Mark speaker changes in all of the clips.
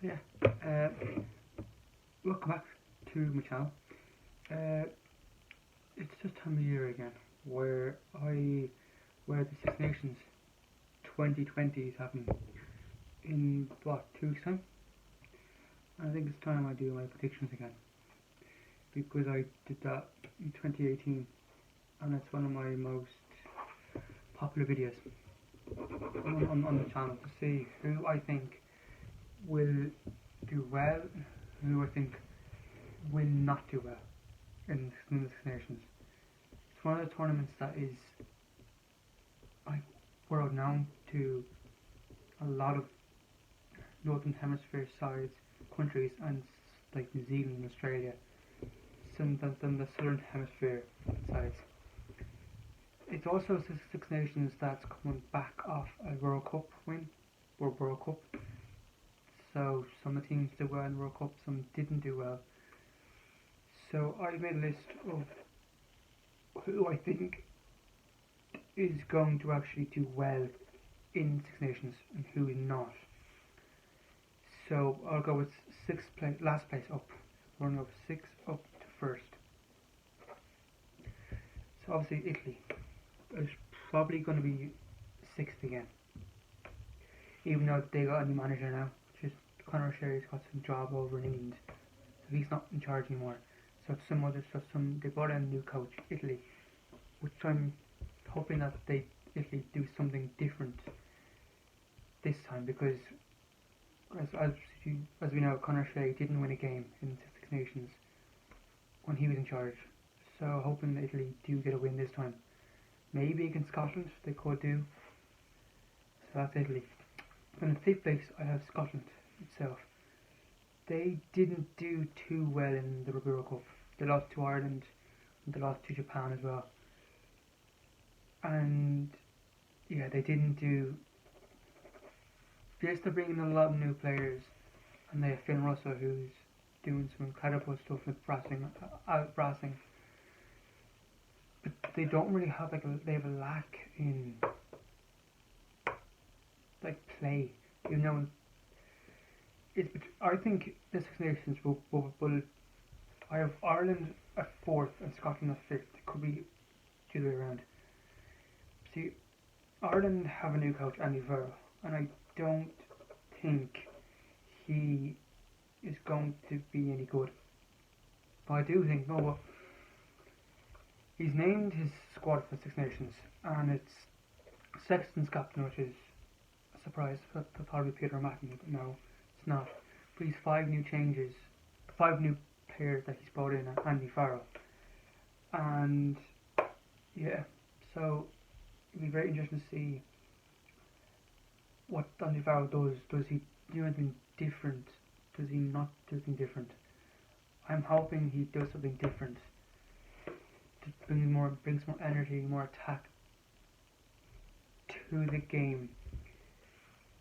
Speaker 1: Yeah, welcome back to my channel. Uh, it's this time of year again where the Six Nations 2020 is happening in what, 2 weeks time? And I think it's time I do my predictions again because I did that in 2018 and it's one of my most popular videos on the channel to see who I think will do well and who I think will not do well in the Six Nations. It's one of the tournaments that is like world known to a lot of Northern Hemisphere sides, countries, and like New Zealand and Australia, some than the Southern Hemisphere sides. It's also Six Nations that's coming back off a World Cup win, or World Cup. So some of the teams did well in the World Cup, some didn't do well. So I made a list of who I think is going to actually do well in Six Nations and who is not. So I'll go with last place up. We're going to go 6 up to first. So obviously Italy is probably going to be 6th again. Even though they got a new manager now, which is Conor Sherry's got some job over in England. So he's not in charge anymore. So it's they brought in a new coach, Italy, which I'm hoping that Italy do something different this time, because as we know, Conor Sherry didn't win a game in Six Nations when he was in charge. So hoping that Italy do get a win this time. Maybe against Scotland they could do. So that's Italy. In the 5th place I have Scotland itself. They didn't do too well in the World Cup. They lost to Ireland and they lost to Japan as well. And yeah, they didn't do. Yes, they're bringing in a lot of new players, and they have Finn Russell, who's doing some incredible stuff with out brassing. But they don't really have they have a lack in like play. You know, I think the Six Nations will. I have Ireland at 4th and Scotland at 5th. It could be the other way around. See, Ireland have a new coach, Andy Farrell, and I don't think he is going to be any good. But I do think, well, he's named his squad for Six Nations, and it's Sexton's captain, which is a surprise. That'll probably be Peter O'Mahony, but no, it's not. But he's 5 new players that he's brought in, Andy Farrell. And yeah, so it'll be very interesting to see what Andy Farrell does. Does he do anything different? Does he not do anything different? I'm hoping he does something different to brings more energy, more attack to the game.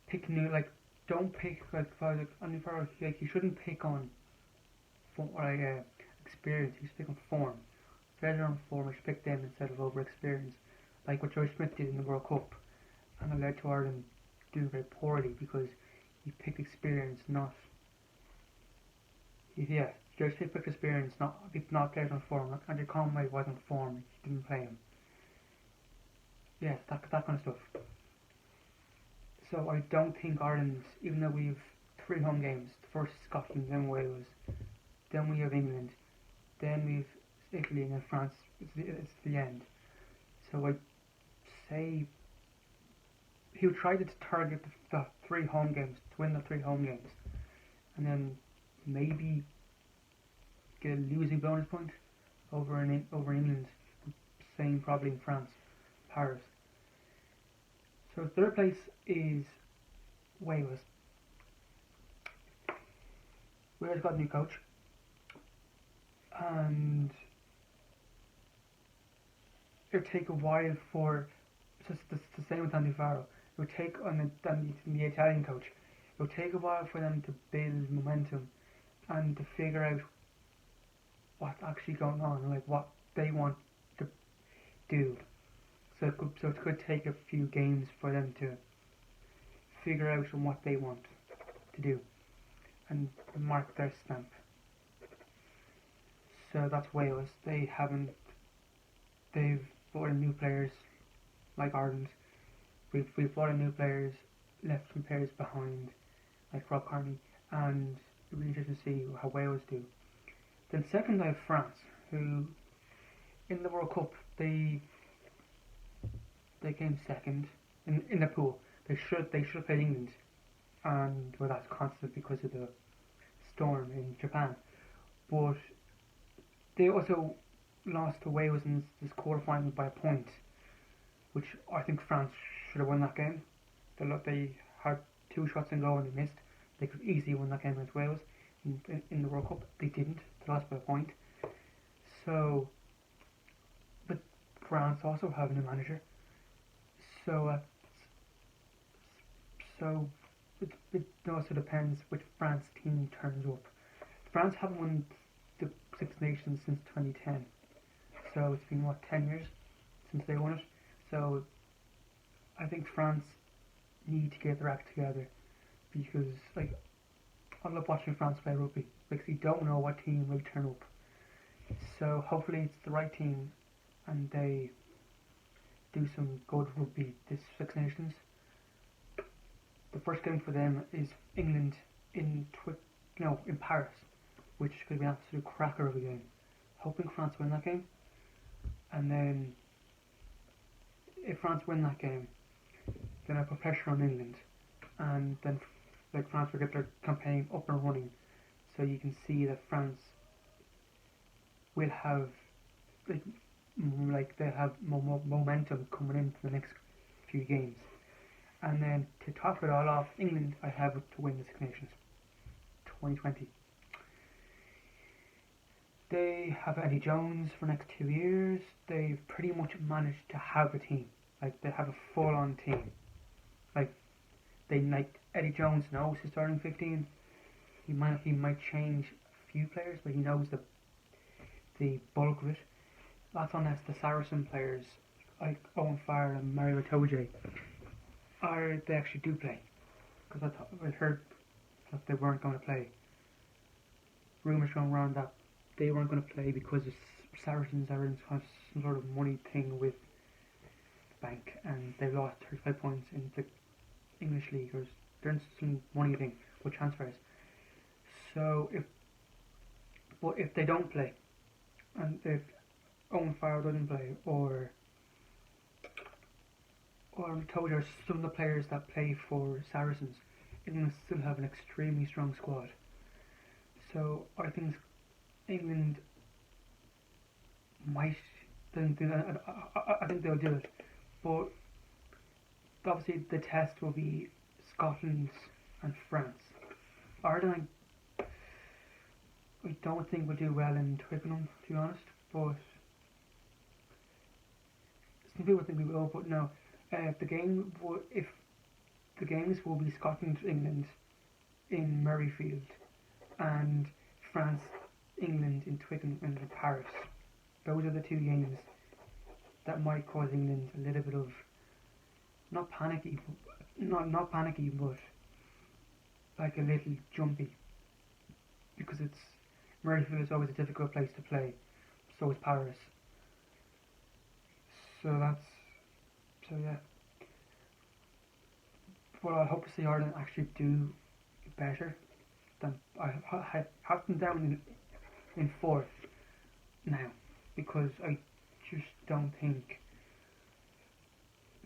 Speaker 1: Pick new, don't pick Andy Farrell. He shouldn't pick on experience. He should pick on form. Better on form, I should pick them instead of over experience, like what Joe Smith did in the World Cup, and it led to Ireland doing very poorly because he picked experience, not. Yeah, Joe Smith picked experience, not players on form. Like Andrew Conway wasn't on form; he didn't play him. Yeah, that kind of stuff. So I don't think Ireland, even though we've 3 home games, first Scotland, then Wales, then we have England, then we've Italy, and then France. It's the end. So I say he would try to target the 3 home games, to win the 3 home games, and then maybe get a losing bonus point over in England. Same probably in France, Paris. So 3rd place is Wales. Wales got a new coach, and it'll take a while for. It's the same with Andy Farrell. It would take on the Italian coach. It would take a while for them to build momentum and to figure out what's actually going on, and like what they want to do. So it could take a few games for them to figure out on what they want to do. and mark their stamp. So that's Wales. They've brought in new players like Ireland. We've brought in new players, left some players behind like Rob Kearney, and it'll be interesting to see how Wales do. Then second I have France, who in the World Cup they came second in the pool. They should have played England, and well, that's constant because of the storm in Japan. But they also lost to Wales in this quarterfinal by a point, which I think France should have won that game. They had 2 shots in goal and they missed. They could easily win that game against Wales in the World Cup. They didn't. They lost by a point. So, but France also have a new manager. So it also depends which France team turns up. France haven't won the Six Nations since 2010. So it's been 10 years since they won it. So I think France need to get their act together, because like I love watching France play rugby because you don't know what team will turn up. So hopefully it's the right team and they do some good rugby this Six Nations. The first game for them is England in Paris, which could be an absolute cracker of a game. Hoping France win that game, and then if France win that game, then I put pressure on England, and then France will get their campaign up and running, so you can see that France will have they have momentum coming into the next few games. And then to top it all off, England I have it to win the Six Nations 2020. They have Eddie Jones for the next 2 years. They've pretty much managed to have a team. They have a full-on team. Eddie Jones knows his starting 15. He might change a few players, but he knows the bulk of it. That's unless the Saracen players like Owen Farrell and Mario Itoje they actually do play. Because I heard that they weren't going to play. Rumours going around that they weren't going to play because the Saracens are in some sort of money thing with the bank, and they've lost 35 points in the English League, or they're in some money thing with transfers. So if they don't play, and if Owen Farrell doesn't play, or told you some of the players that play for Saracens, England still have an extremely strong squad. So I think England might. I think they'll do it, but obviously the test will be Scotland and France. Ireland, I don't think we'll do well in Twickenham, to be honest. But some people think we will, but no. If the games will be Scotland England in Murrayfield, and France England in Twickenham and in Paris. Those are the 2 games that might cause England a little bit of not panicky, but like a little jumpy, because Murrayfield is always a difficult place to play. So is Paris. So yeah. But I hope to see Ireland actually do better. Than I have them down in 4th now, because I just don't think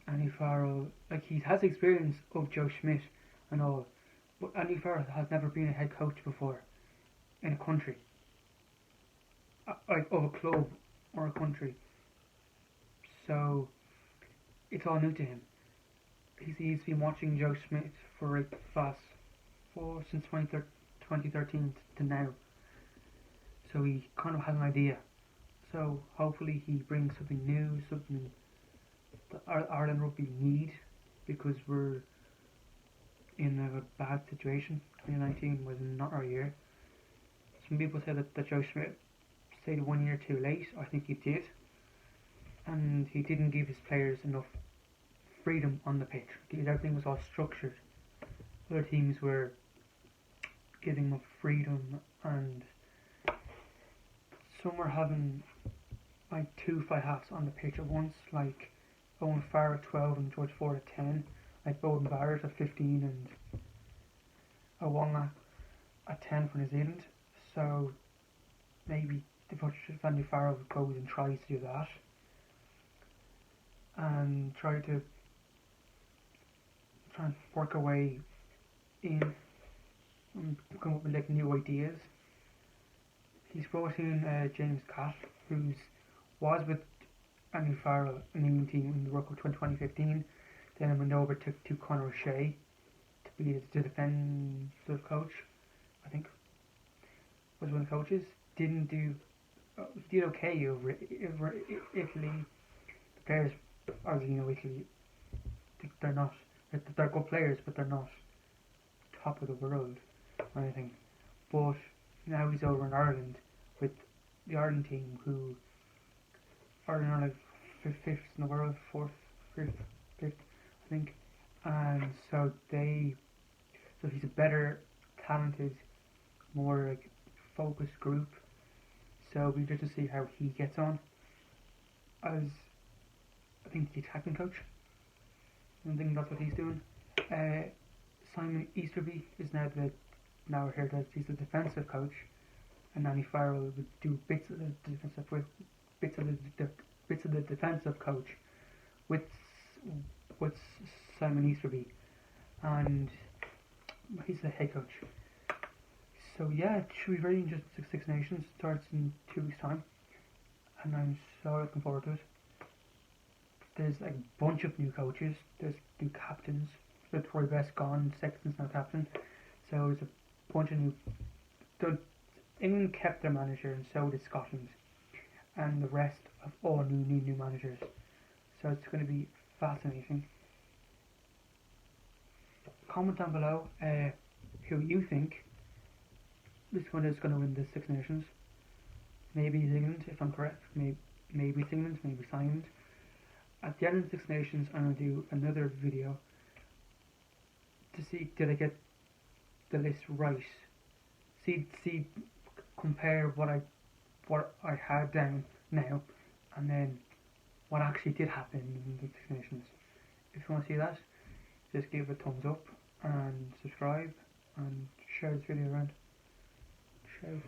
Speaker 1: Andy Farrell, he has experience of Joe Schmidt and all, but Andy Farrell has never been a head coach before in a country, of a club or a country. So it's all new to him. He's been watching Joe Schmidt for since 2013 to now. So he kind of has an idea. So hopefully he brings something new, something that Ireland rugby need, because we're in a bad situation. 2019 was not our year. Some people say that Joe Schmidt stayed 1 year too late. I think he did. And he didn't give his players enough freedom on the pitch. Everything was all structured. Other teams were giving up freedom, and some were having like 2 fly halves on the pitch at once, like Owen Farr at 12 and George Ford at 10, like Bowden Barrett at 15 and Awonga at 10 for New Zealand. So maybe the coach Andy Farrell goes and tries to do that and try and work away in and come up with like new ideas. He's brought in James Catt, who was with Andy Farrell in the England team in the World Cup 2015. Then he went over to Conor O'Shea to be the defensive coach, I think, was one of the coaches. Did okay over Italy. The players, obviously, Italy, they're not, they're good players, but they're not top of the world or anything. But now he's over in Ireland with the Ireland team, who Ireland are like fifth in the world, fifth, I think. And so he's a better, talented, more like focused group. So we get to see how he gets on as, I think, the attacking coach. I think that's what he's doing. Simon Easterby is now here that he's the defensive coach, and Andy Farrell would do bits of the defensive coach with Simon Easterby, and he's the head coach. So yeah, it should be very interesting. Six Nations starts in 2 weeks' time, and I'm so looking forward to it. There's like a bunch of new coaches. There's new captains. Troy Best gone, Sexton's now captain. So there's a bunch of new. England kept their manager, and so did Scotland, and the rest of all new managers. So it's going to be fascinating. Comment down below who you think this one is going to win the Six Nations. Maybe it's England, if I'm correct. Maybe it's England, maybe it's Ireland. At the end of the Six Nations, I'm going to do another video to see did I get the list right. See, compare what I had down now, and then what actually did happen in the Six Nations. If you want to see that, just give it a thumbs up and subscribe and share this video around. Ciao.